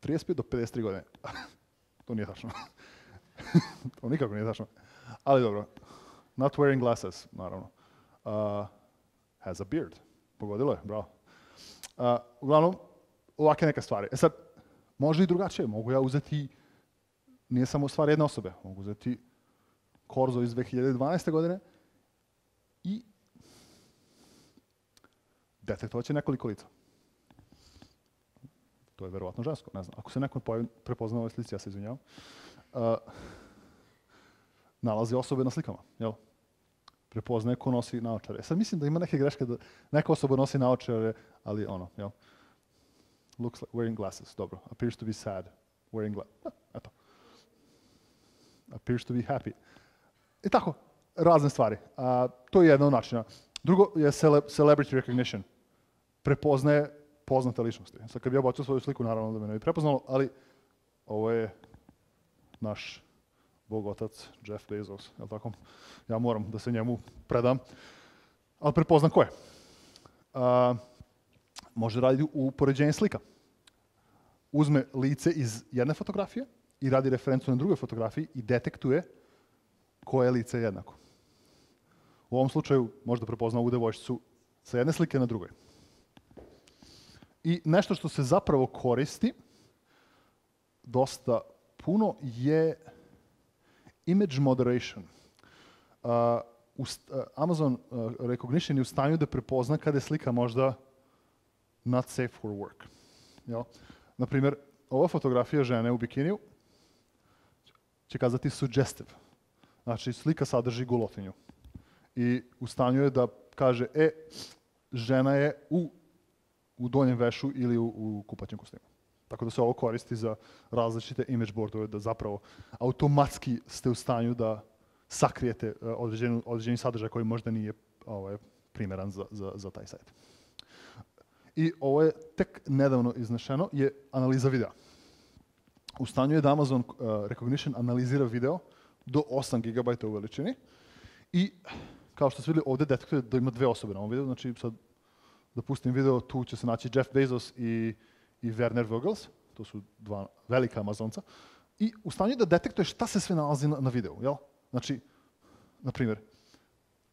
35 do 53 godine. To nije tačno. To nikako nije tačno. Ali dobro. Not wearing glasses, naravno. Has a beard. Pogodilo je, bravo. Uglavnom, ovakve neke stvari. E sad, može i drugačije. Mogu ja uzeti, nije samo stvar jedne osobe. Mogu uzeti Corzo iz 2012. godine i detektovat će nekoliko lica. To je verovatno žensko, ne znam. Ako se neko prepozna u ovoj slici, ja se izvinjavam. Nalazi osobe na slikama, jel? Prepoznaje ko nosi naočare. Sad mislim da ima neke greške da neka osoba nosi naočare, ali ono, jel? Looks like wearing glasses, dobro. Appears to be sad, wearing glasses. Eto. Appears to be happy. I tako, razne stvari. To je jedna od načina. Drugo je celebrity recognition. Prepoznaje poznate ličnosti. Sad kad bi ja bacio svoju sliku, naravno da me ne bi prepoznalo, ali ovo je naš bog otac Jeff Bezos, jel tako? Ja moram da se njemu predam, ali prepoznam ko je. Može raditi u poređenju slika. Uzme lice iz jedne fotografije i radi referencu na drugoj fotografiji i detektuje koje lice je jednako. U ovom slučaju možda prepozna ovu devojčicu sa jedne slike na drugoj. I nešto što se zapravo koristi dosta puno je image moderation. Amazon Recognition je u stanju da prepozna kada je slika možda not safe for work. Jel? Naprimjer, ova fotografija žene u bikiniju će kazati suggestive. Znači, slika sadrži golotinju. I u stanju je da kaže, žena je u donjem vešu ili u kupaćem kostimu. Tako da se ovo koristi za različite image boardove, da zapravo automatski ste u stanju da sakrijete određeni sadržaj koji možda nije primjeran za taj sajt. I ovo je tek nedavno iznešeno, je analiza videa. U stanju je da Amazon Recognition analizira video do 8 GB u veličini i kao što ste vidjeli ovdje detektuje da ima dve osobe na ovom videu, znači sad da pustim video, tu će se naći Jeff Bezos i Werner Vogels, to su dva velika Amazonca, i u stanju je da detektuje šta se sve nalazi na videu, jel? Znači, na primjer,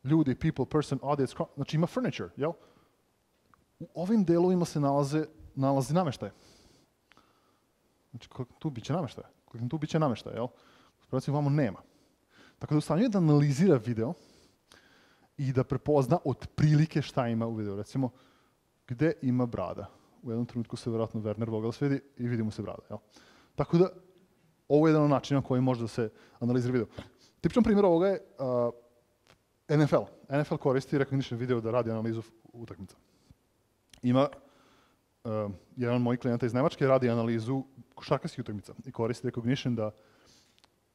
ljudi, people, person, audience, znači ima furniture, jel? U ovim delovima se nalazi namještaj. Znači, tu biće namještaj. Tu biće namještaj, jel? Recimo, vamo nema. Tako da u stanju je da analizira video i da prepozna otprilike šta ima u videu. Recimo, gde ima brada. U jednom trenutku se vjerojatno Werner Vogels vidi i vidi mu se brada, jel? Tako da, ovo je jedan od načina koji može da se analizira video. Tipičan primjer ovoga je NFL. NFL koristi recognition video da radi analizu utakmica. Ima jedan od mojih klijenta iz Nemačke radi analizu košarkaških utakmica i koristi recognition da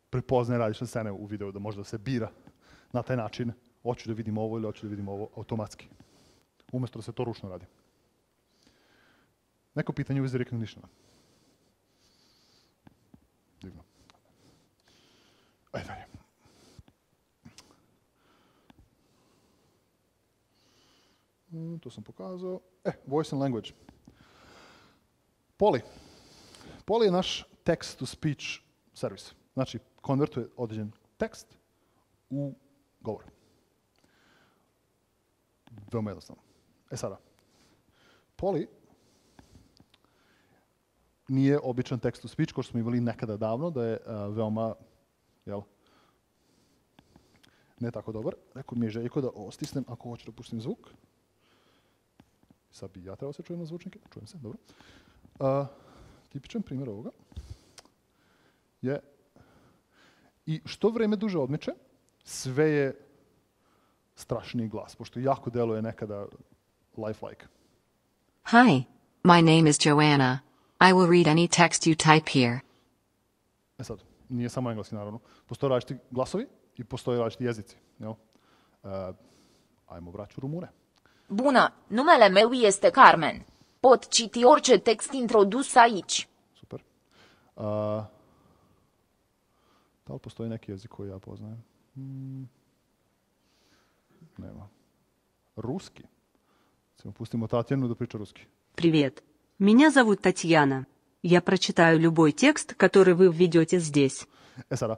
prepoznaje različite scene u videu, da može da se bira na taj način hoću da vidim ovo ili hoću da vidim ovo automatski. Umjesto da se to ručno radi. Neko pitanje u vezi recognition-a? Ajde dalje. To sam pokazao. Voice and language. Poli. Poli je naš text-to-speech servis. Znači, konvertuje određen tekst u govor. Veoma jednostavno. Sada, Poli nije običan text-to-speech, kao što smo imali nekada davno, da je veoma, ne tako dobar. Rekao mi je Željko da ovo stisnem ako hoću da pustim zvuk. Sad bi ja trebao se čujem na zvučnike. Čujem se, dobro. Tipičan primjer ovoga je i što vreme duže odmiče, sve je strašniji glas, pošto jako deluje nekada lifelike. Hi, my name is Joanna. I will read any text you type here. Sad, nije samo engleski naravno. Postoje različiti glasovi i postoje različiti jezici. Ajmo braću Rumune. Bună, numele meu este Carmen. Pot citi orice text introdus aici. Super. Da li postoji neki jezik koji ja poznajem? Nema. Ruski. Pustimo Tatjanu da priča ruski. Привет. Меня зовут Татьяна. Я прочитаю любой текст, который вы введете здесь. Sada,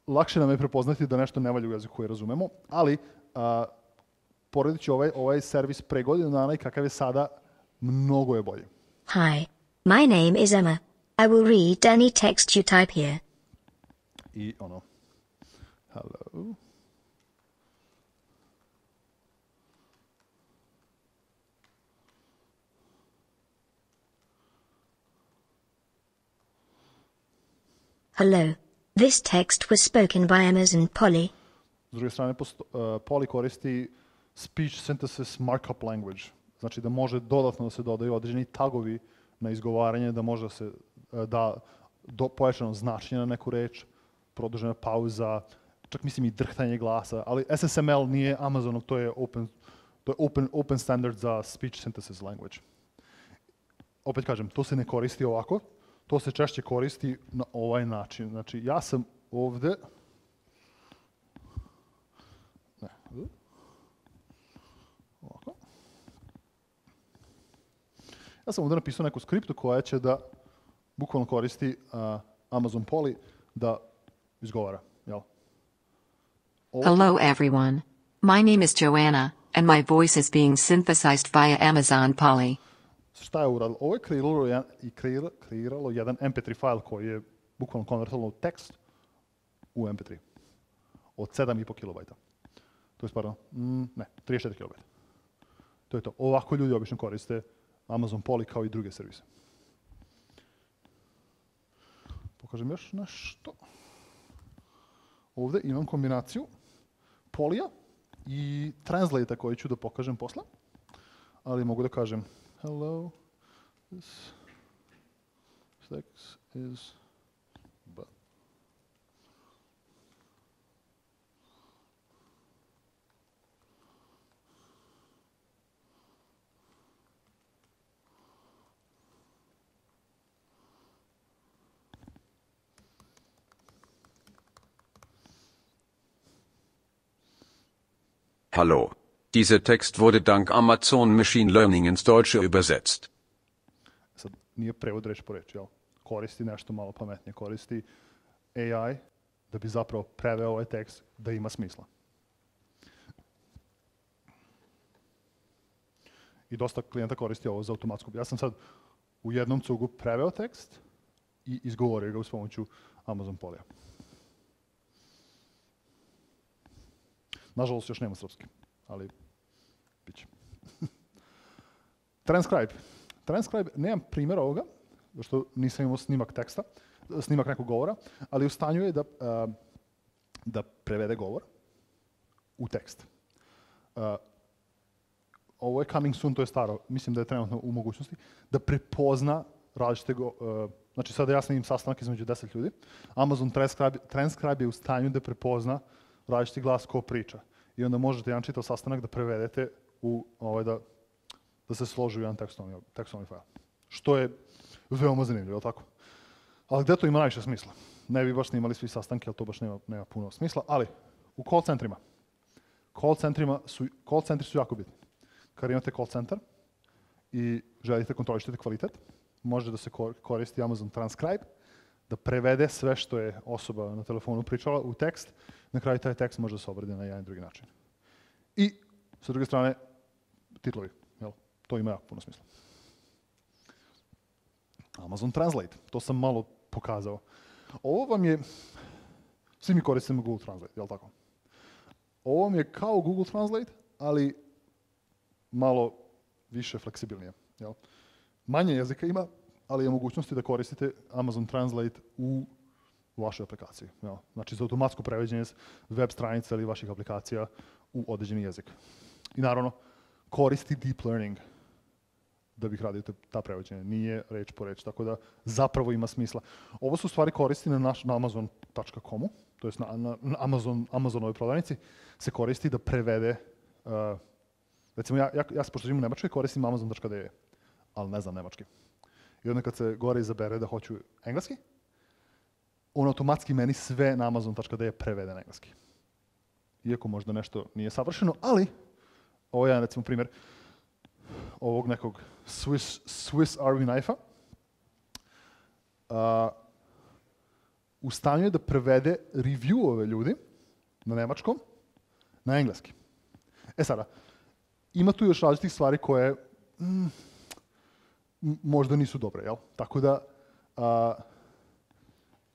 lakše nam je prepoznati da nešto ne valja u jeziku koji razumemo, ali poredići ovaj servis pre godinu dana i kakav je sada, mnogo je bolji. Hi, my name is Emma. I will read any text you type here. I hello. Hello. This text was spoken by Amazon Polly. S druge strane, Polly koristi speech synthesis markup language. Znači da može dodatno da se dodaju određeni tagovi na izgovaranje, da može da se da pojačano značenje na neku reč, produžena pauza, čak mislim i drhtanje glasa, ali SSML nije Amazonov, to je open standard za speech synthesis language. Opet kažem, to se ne koristi ovako, to se češće koristi na ovaj način. Znači, ja sam ovde... Ovako. Ja sam ovde napisao neku skriptu koja će da bukvalno koristi Amazon Polly da izgovara. Hello everyone. My name is Joanna, and my voice is being synthesized via Amazon Polly. Šta je uradilo? Ovo je kreiralo jedan MP3 file koji je bukvalno konvertovalo tekst u MP3 od 7,5 kilobajta. To je pardon, 34 kilobajta. To je to. Ovako ljudi obično koriste Amazon Polly kao i druge servise. Pokažem još nešto. Ovde imam kombinaciju Polija i Translate-a koji ću da pokažem posle, ali mogu da kažem hello, this text is but. Hallo. Dieser Text wurde dank Amazon Machine Learning ins Deutsche übersetzt. Sad, nije prevod reč po reč, jel? Koristi nešto malo pametnije, koristi AI da bi zapravo preveo ovaj tekst da ima smisla. I dosta klijenta koristi ovo za automatsku. Ja sam sad u jednom cugu preveo tekst i izgovorio ga uz pomoću Amazon Polya. Nažalost, još nema srpski, ali biće. Transcribe. Transcribe, nemam primjer ovoga, što nisam imao snimak teksta, snimak nekog govora, ali u stanju je da prevede govor u tekst. Ovo je coming soon, to je staro, mislim da je trenutno u mogućnosti, da prepozna različite znači sada ja snimim sastanak između 10 ljudi, Amazon Transcribe je u stanju da prepozna različiti glas ko priča. I onda možete jedan čitav sastanak da prevedete u da se složi u jedan tekstovni file. Što je veoma zanimljivo, tako? Ali gde to ima najviše smisla? ne bi baš snimali svi sastanke, ali to baš nema puno smisla, ali u call centrima. Call centri su jako bitni. Kad imate call centar i želite kontrolišiti kvalitet, može da se koristi Amazon Transcribe, da prevede sve što je osoba na telefonu pričala u tekst, na kraju taj tekst može da se obradi na jedan i drugi način. I, sa druge strane, titlovi. Jel? To ima jako puno smisla. Amazon Translate, to sam malo pokazao. Ovo vam je, svi mi koristimo Google Translate, jel tako? Ovo vam je kao Google Translate, ali malo više fleksibilnije. Jel? Manje jezika ima, ali je mogućnosti da koristite Amazon Translate u vašoj aplikaciji. Jel? Znači za automatsko prevođenje web stranica ili vaših aplikacija u određeni jezik. I naravno, koristi deep learning da bih radio ta prevođenja. Nije reč po reč, tako da zapravo ima smisla. Ovo su stvari koristi na amazon.com-u, to je na Amazonovoj prodavnici, se koristi da prevede, recimo ja pošto živim u Nemačkoj, koristim amazon.de, ali ne znam nemački. I onda kad se gore izabere da hoću engleski, on automatski meni sve na amazon.de prevede na engleski. Iako možda nešto nije savršeno, ali ovo je recimo primjer ovog nekog Swiss Army knife-a. U stanju je da prevede review-ove ljudi na nemačkom na engleski. Sada, ima tu još različitih stvari koje možda nisu dobre, jel? Tako da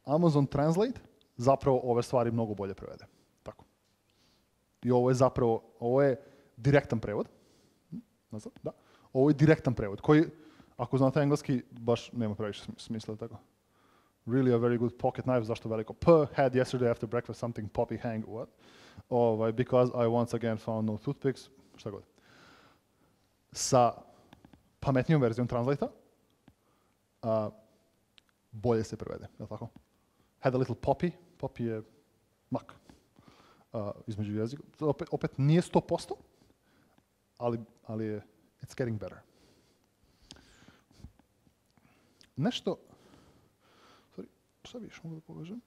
Amazon Translate zapravo ove stvari mnogo bolje prevede. Tako. I ovo je direktan prevod. Da. Ovo je direktan prevod koji, ako znate engleski, baš nema previše smisla, tako. Really a very good pocket knife, zašto veliko? Had yesterday after breakfast something poppy hang, what? Because I once again found no toothpicks, šta god. Sa pametnijom verzijom Translate-a bolje se prevede, je li tako? Had a little poppy, poppy je mak između jezika. Opet nije 100%, ali je it's getting better. Nešto, šta bi još mogu da pokažem?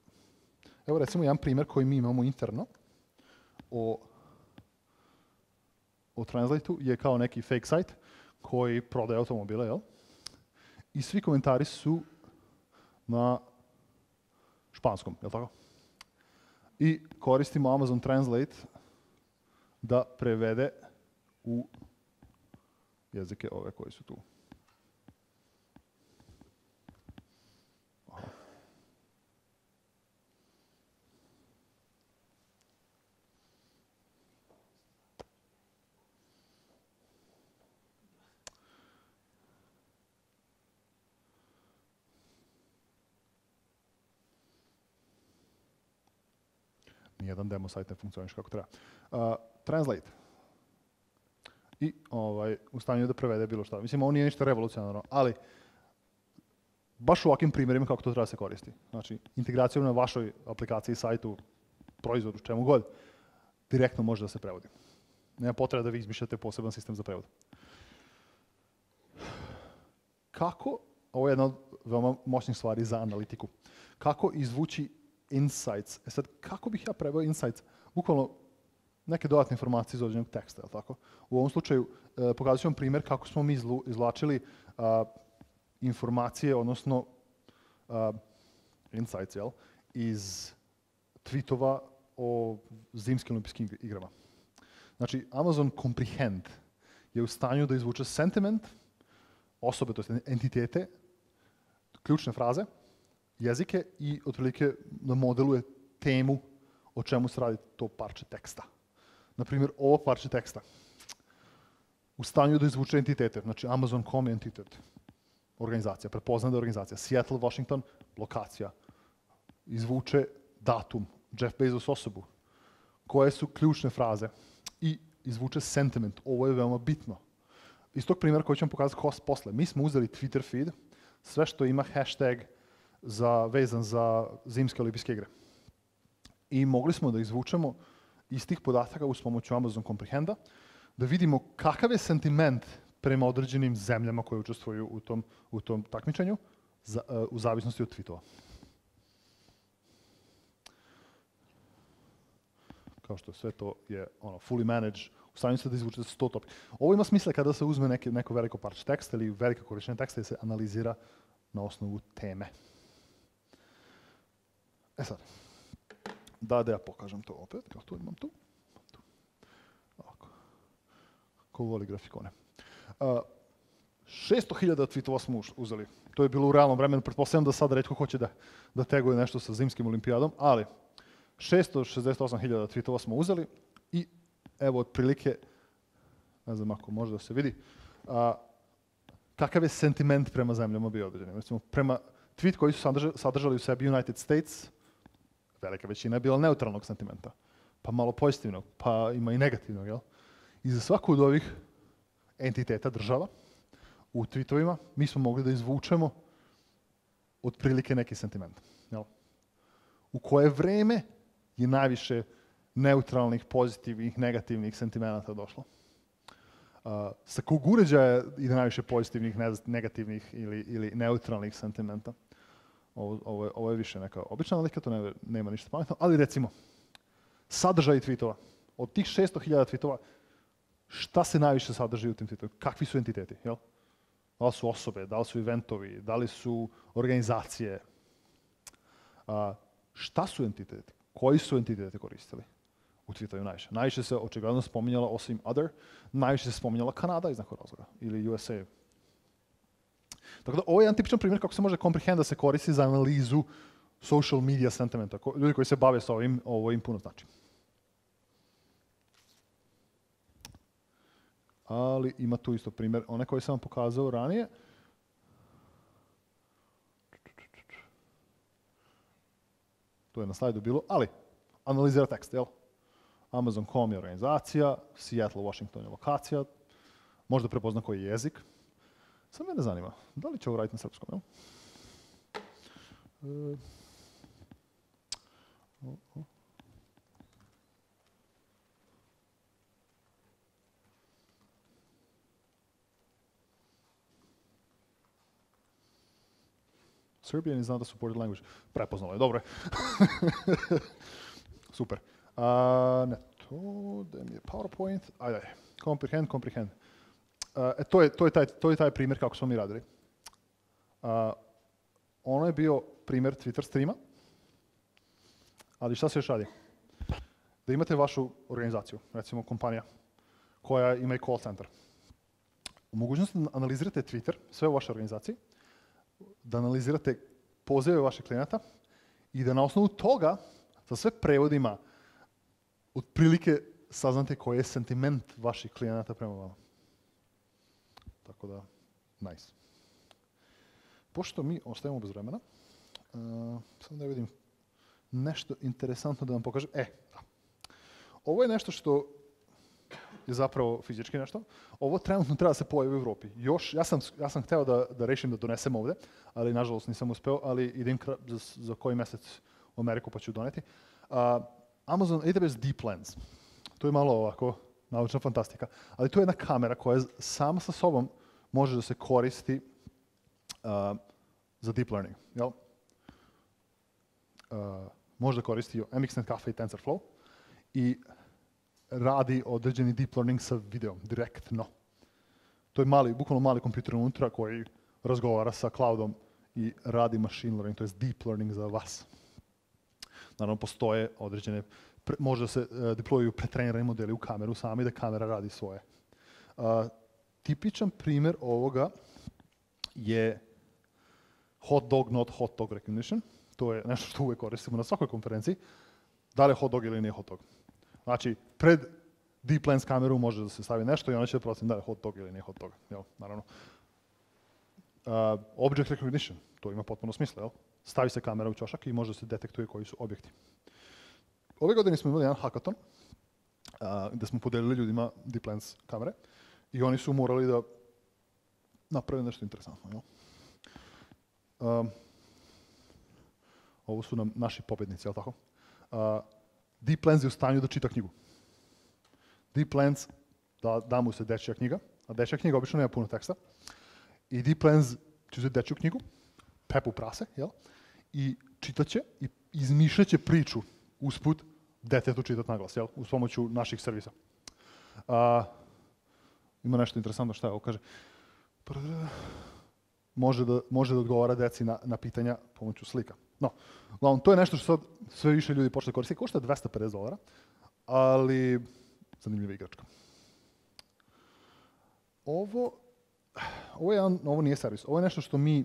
Evo recimo jedan primjer koji mi imamo interno o Translate-u je kao neki fake site koji prodaje automobile, jel? I svi komentari su na španskom, jel tako? I koristimo Amazon Translate da prevede u jezike ove koji su tu. Aha. Nijedan demo sajt ne funkcioniše kako treba. Translate. I u stanju da prevede bilo šta. Mislim, ovo nije ništa revolucionarno, ali baš u ovakvim primjerima kako to treba se koristi. Znači, integracijom na vašoj aplikaciji, sajtu, proizvodu, čemu god, direktno može da se prevodi. Nema potrebe da vi izmišljate poseban sistem za prevod. Kako, ovo je jedna od veoma moćnih stvari za analitiku, kako izvući insights. Sad, kako bih ja preveo insights? Bukvalno neke dodatne informacije iz određenog teksta, je li tako? U ovom slučaju pokazat ću vam primjer kako smo mi izvlačili informacije, odnosno insights, jel? Iz tweetova o zimskim olimpijskim igrama. Znači, Amazon Comprehend je u stanju da izvuče sentiment, osobe, to jest entitete, ključne fraze, jezike i otprilike da modeluje temu o čemu se radi to parče teksta. Naprimjer, ovo parče teksta. U stanju da izvuče entitete, znači Amazon.com je entitet, organizacija, prepoznata organizacija, Seattle, Washington, lokacija. Izvuče datum, Jeff Bezos osobu, koje su ključne fraze i izvuče sentiment. Ovo je veoma bitno. Iz tog primjera koji ću vam pokazati posle, mi smo uzeli Twitter feed, sve što ima hashtag vezan za zimske olimpijske igre. I mogli smo da izvučemo iz tih podataka uz pomoću Amazon Comprehenda, da vidimo kakav je sentiment prema određenim zemljama koje učestvuju u tom takmičenju u zavisnosti od tweetova. kao što sve to je fully managed, u stanju se da izvuče 100 topi. Ovo ima smisla kada se uzme neko veliko parče teksta ili velika količina teksta i se analizira na osnovu teme. Sad, da ja pokažem to opet, kao tu imam tu. Ovako. Ko voli grafikone. 600.000 tweetova smo uzeli. To je bilo u realnom vremenu, pretpostavljam da sad retko hoće da teguje nešto sa zimskim olimpijadom, ali 668.000 tweetova smo uzeli i evo otprilike, ne znam ako može da se vidi, kakav je sentiment prema zemljama bio određen. Recimo, prema tweet koji su sadržali u sebi United States, velika većina je bila neutralnog sentimenta, pa malo pozitivnog, pa ima i negativnog, jel? I za svaku od ovih entiteta država u tweetovima mi smo mogli da izvučemo otprilike neki sentiment. Jel? U koje vreme je najviše neutralnih, pozitivnih, negativnih sentimenata došlo. Sa kog uređaja ide najviše pozitivnih, negativnih ili neutralnih sentimenta. Ovo je više neka obična analika, to nema ništa pametno, ali recimo, sadržaj tweetova. Od tih 600.000 tweetova, šta se najviše sadrži u tim tweetovima? Kakvi su entiteti? Jel? Da li su osobe, da li su eventovi, da li su organizacije? Šta su entiteti? Koji su entiteti koristili u tweetovima najviše? Najviše se očigledno spominjala, osim other, najviše se spominjala Kanada iz nekog razloga, ili USA. Tako da ovo je jedan tipičan primjer kako se može comprehend da se koristi za analizu social media sentimenta. Ljudi koji se bave sa ovim, ovo im puno znači. Ali ima tu isto primjer, one koji sam vam pokazao ranije. To je na slajdu bilo, ali analizira tekst, jel? Amazon.com je organizacija, Seattle, Washington je lokacija, možda prepozna koji je jezik. Sad mene zanima, da li će ovo raditi na srpskom, jel? Serbian is not a supported language. Prepoznalo je, dobro je. Super. Ne, to da mi je PowerPoint. Ajde, comprehend. To je taj primjer kako smo mi radili. Ono je bio primjer Twitter streama, ali šta se još radi? Da imate vašu organizaciju, recimo kompanija, koja ima i call center. U mogućnosti da analizirate Twitter, sve u vašoj organizaciji, da analizirate pozive vaših klijenata i da na osnovu toga sa sve prevodima otprilike saznate koji je sentiment vaših klijenata prema vama. Tako da, nice. Pošto mi ostajemo bez vremena, samo da vidim nešto interesantno da vam pokažem. Ovo je nešto što je zapravo fizički nešto. Ovo trenutno treba da se pojavi u Evropi. Ja sam hteo da rešim da donesem ovde, ali nažalost nisam uspeo, ali idem za koji mesec u Ameriku pa ću doneti. Amazon AWS Deep Lens. To je malo ovako naučna fantastika, ali to je jedna kamera koja sama sa sobom može da se koristi za deep learning. Jel? Može da koristi MXNet Cafe i TensorFlow i radi određeni deep learning sa videom, direktno. To je bukvalno mali kompjuter unutra koji razgovara sa cloudom i radi machine learning, to je deep learning za vas. Naravno, postoje određene, može da se deployuju pretrenirani modeli u kameru sami, da kamera radi svoje. Tipičan primjer ovoga je hot dog, not hot dog recognition. To je nešto što uvek koristimo na svakoj konferenciji. Da li je hot dog ili nije hot dog. Znači, pred Deep Lens kameru može da se stavi nešto i ona će da proceni da li je hot dog ili nije hot dog. Jel, naravno. Object recognition, to ima potpuno smisla, jel? Stavi se kamera u ćošak i može da se detektuje koji su objekti. Ove godine smo imali jedan hackathon gde smo podelili ljudima Deep Lens kamere i oni su morali da naprave nešto interesantno. Jel? Ovo su nam naši pobednici, jel tako? Deep Lens je u stanju da čita knjigu. Deep Lens, da mu se dečja knjiga, a dečja knjiga obično nema puno teksta, i Deep Lens će uzeti dečju knjigu, pepu prase, jel? I čitaće i izmišljaće priču usput detetu čitati naglas, jel? Uz pomoću naših servisa. Ima nešto interesantno šta je ovo kaže. Može da odgovara deci na pitanja pomoću slika. No, uglavnom, to je nešto što sad sve više ljudi počne koristiti. Košta $250, ali zanimljiva igračka. Ovo nije servis. Ovo je nešto što mi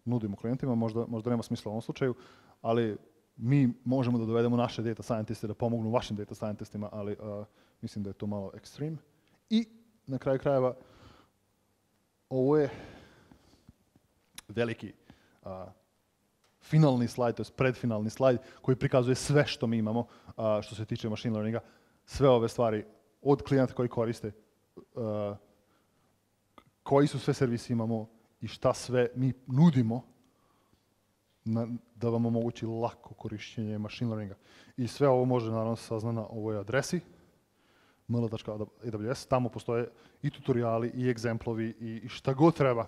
nudimo klijentima, možda nema smisla u ovom slučaju, ali mi možemo da dovedemo naše data scientiste da pomognu vašim data scientistima, ali mislim da je to malo ekstrem. I na kraju krajeva, ovo je veliki finalni slajd, to je predfinalni slajd koji prikazuje sve što mi imamo što se tiče machine learninga, sve ove stvari od klijenta koji koriste, koji su sve servisi imamo i šta sve mi nudimo da vam omogući lako korišćenje machine learninga. I sve ovo može naravno saznati na ovoj adresi ml.aws, tamo postoje i tutoriali, i egzemplovi, i šta god treba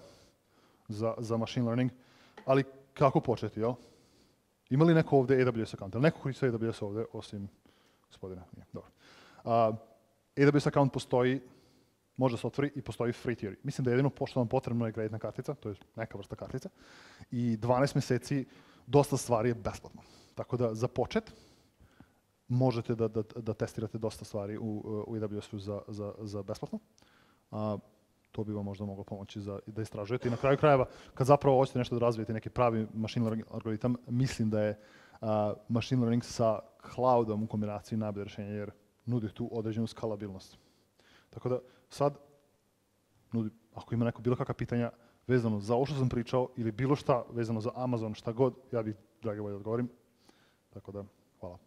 za machine learning, ali kako početi, jel? Ima li neko ovdje AWS account? Jel neko koristi AWS ovdje, osim gospodina? Nije, dobro. AWS account postoji, može se otvori i postoji free tier. Mislim da jedino što vam potrebno je kreditna kartica, to je neka vrsta kartica, i 12 mjeseci dosta stvari je besplatno. Tako da za počet možete da testirate dosta stvari u AWS-u za besplatno. To bi vam možda moglo pomoći da istražujete. I na kraju krajeva, kad zapravo hoćete nešto da razvijete, neki pravi machine learning algoritam, mislim da je machine learning sa cloudom u kombinaciji najbolje rješenje, jer nudi tu određenu skalabilnost. Tako da sad, ako ima neko bilo kakva pitanja vezano za ovo što sam pričao ili bilo šta vezano za Amazon, šta god, ja bih drage volje odgovorim. Tako da, hvala.